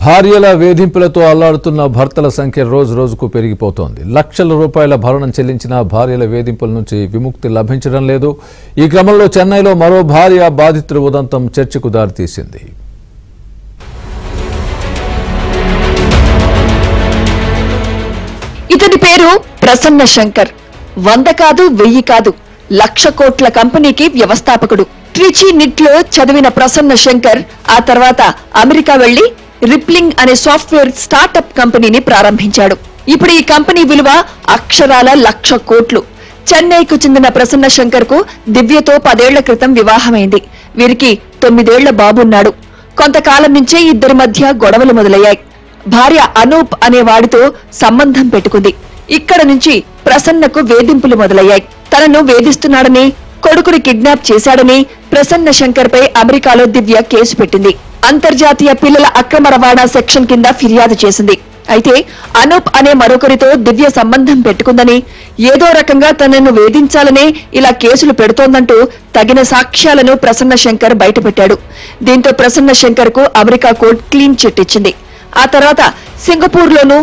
భార్యల వేధింపులతో అల్లాడుతున్న భర్తల సంఖ్య రోజు రోజుకు పెరిగిపోతోంది. లక్షల రూపాయల భరణం చెల్లించిన భార్యల వేధింపుల నుంచి విముక్తి లభించడం లేదు. ఈ క్రమంలో చెన్నైలో మరో భార్య బాధితుల ఉదంతం చర్చకు దారితీసింది. ఇతని పేరు ప్రసన్న శంకర్. 100 కాదు 1000 కాదు, 1,00,000 కోట్ల కంపెనీకి వ్యవస్థాపకుడు. ట్రిచి నిట్లో చదివిన ప్రసన్న శంకర్ ఆ తర్వాత అమెరికా వెళ్లి రిప్లింగ్ అనే సాఫ్ట్వేర్ స్టార్టప్ కంపెనీని ప్రారంభించాడు. ఇప్పుడు ఈ కంపెనీ విలువ అక్షరాల 1,00,000 కోట్లు. చెన్నైకు చెందిన ప్రసన్న శంకర్ కు దివ్యతో 10 ఏళ్ల క్రితం వివాహమైంది. వీరికి 9 ఏళ్ల బాబున్నాడు. కొంతకాలం నుంచే ఇద్దరి మధ్య గొడవలు మొదలయ్యాయి. భార్య అనూప్ అనే వాడితో సంబంధం పెట్టుకుంది. ఇక్కడ నుంచి ప్రసన్నకు వేధింపులు మొదలయ్యాయి. తనను వేధిస్తున్నాడని, కొడుకుని కిడ్నాప్ చేశాడని ప్రసన్న శంకర్ పై అమెరికాలో దివ్య కేసు పెట్టింది. అంతర్జాతీయ పిల్లల అక్రమ రవాణా సెక్షన్ కింద ఫిర్యాదు చేసింది. అయితే అనూప్ అనే మరొకరితో దివ్య సంబంధం పెట్టుకుందని, ఏదో రకంగా తనను వేధించాలనే ఇలా కేసులు పెడుతోందంటూ తగిన సాక్ష్యాలను ప్రసన్న శంకర్ బయటపెట్టాడు. దీంతో ప్రసన్న శంకర్ కు అమెరికా కోర్టు క్లీన్ చిట్ ఇచ్చింది. ఆ తర్వాత సింగపూర్లోనూ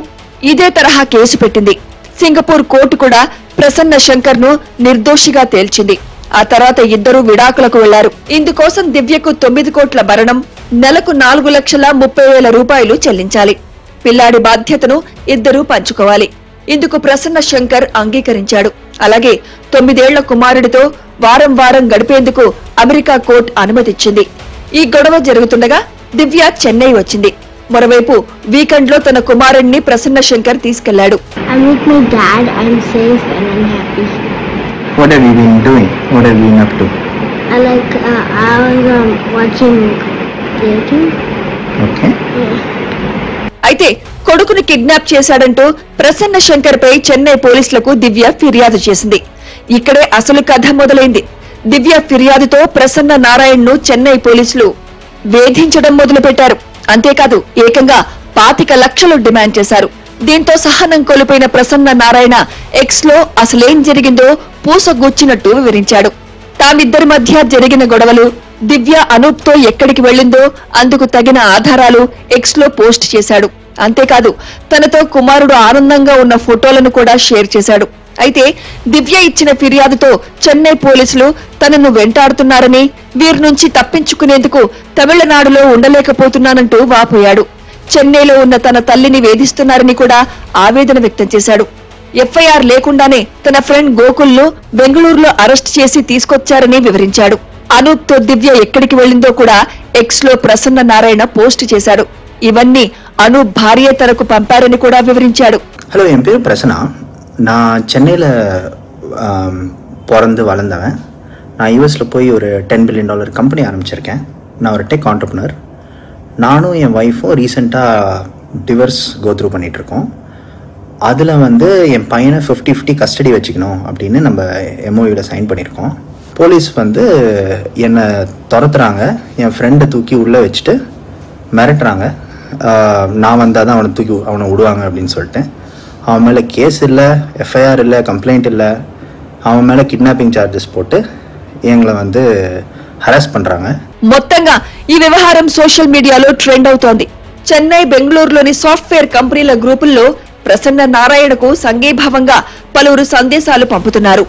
ఇదే తరహా కేసు పెట్టింది. సింగపూర్ కోర్టు కూడా ప్రసన్న శంకర్ ను నిర్దోషిగా తేల్చింది. ఆ తర్వాత ఇద్దరూ విడాకులకు వెళ్లారు. ఇందుకోసం దివ్యకు 9 కోట్ల భరణం, నెలకు 4,30,000 రూపాయలు చెల్లించాలి. పిల్లాడి బాధ్యతను ఇద్దరూ పంచుకోవాలి. ఇందుకు ప్రసన్న శంకర్ అంగీకరించాడు. అలాగే 9 ఏళ్ల కుమారుడితో వారం వారం గడిపేందుకు అమెరికా కోర్టు అనుమతిచ్చింది. ఈ గొడవ జరుగుతుండగా దివ్య చెన్నై వచ్చింది. మరోవైపు వీకెండ్ లో తన కుమారుడిని ప్రసన్న శంకర్ తీసుకెళ్లాడు. What have you been doing? What have you been up to? I was watching YouTube. Okay. Yeah. అయితే కొడుకుని కిడ్నాప్ చేశాడంటూ ప్రసన్న శంకర్ పై చెన్నై పోలీసులకు దివ్య ఫిర్యాదు చేసింది. ఇక్కడే అసలు కథ మొదలైంది. దివ్య ఫిర్యాదుతో ప్రసన్న నారాయణ్ ను చెన్నై పోలీసులు వేధించడం మొదలుపెట్టారు. అంతేకాదు ఏకంగా 25 లక్షలు డిమాండ్ చేశారు. దీంతో సహనం కోల్పోయిన ప్రసన్న నారాయణ ఎక్స్ లో అసలేం జరిగిందో పూసగుచ్చినట్టు వివరించాడు. తామిద్దరి మధ్య జరిగిన గొడవలు, దివ్య అనూప్ తో ఎక్కడికి వెళ్లిందో అందుకు తగిన ఆధారాలు ఎక్స్ లో పోస్ట్ చేశాడు. అంతేకాదు తనతో కుమారుడు ఆనందంగా ఉన్న ఫోటోలను కూడా షేర్ చేశాడు. అయితే దివ్య ఇచ్చిన ఫిర్యాదుతో చెన్నై పోలీసులు తనను వెంటాడుతున్నారని, వీరి నుంచి తప్పించుకునేందుకు తమిళనాడులో ఉండలేకపోతున్నానంటూ వాపోయాడు. చెన్నైలో ఉన్న తన తల్లిని వేధిస్తున్నారని కూడా ఆవేదన వ్యక్తం చేశాడు. ఎఫ్ఐఆర్ లేకుండానే తన ఫ్రెండ్ గోకుల్ ను బెంగళూరులో అరెస్ట్ చేసి తీసుకొచ్చారని వివరించాడు. అనూప్ తో దివ్య ఎక్కడికి వెళ్లిందో కూడా ఎక్స్ లో ప్రసన్న నారాయణ పోస్ట్ చేశాడు. ఇవన్నీ అనూప్ భార్య తనకు పంపారని కూడా వివరించాడు. ஹலோ, என் பேர் பிரசன்னா. நான் சென்னையில் பிறந்து வளர்ந்தவன். நான் யூஎஸில் போய் ஒரு $10 பில்லியன் கம்பெனி ஆரம்பிச்சிருக்கேன். நான் ஒரு டெக் ஆண்டர்ப்ரனர். நானும் என் ஒய்ஃபும் ரீசெண்டாக டிவர்ஸ் கோத்ரூ பண்ணிகிட்ருக்கோம். அதில் என் பையனை 50-50 கஸ்டடி வச்சுக்கணும் அப்படின்னு நம்ம எம்ஓயூவில் சைன் பண்ணியிருக்கோம். போலீஸ் என்னை துரத்துறாங்க. என் ஃப்ரெண்டை தூக்கி உள்ளே வச்சுட்டு மிரட்டுறாங்க. நான் வந்தால் தான் அவனை விடுவாங்க அப்படின்னு சொல்லிட்டு. அவன் மேலே கேஸ் இல்லை, எஃப்ஐஆர் இல்லை, கம்ப்ளைண்ட் இல்லை. அவன் மேலே కిడ్నాపింగ్ చార్జెస్ పోட்டு எங்களை హరాస్ పண்றாங்க. మొత్తంగా ఈ వ్యవహారం సోషల్ మీడియాలో ట్రెండ్ అవుతోంది. చెన్నై, బెంగళూరులోని సాఫ్ట్వేర్ కంపెనీల గ్రూపుల్లో ప్రసన్న నారాయణకు సంఘీభావంగా పలువురు సందేశాలు పంపుతున్నారు.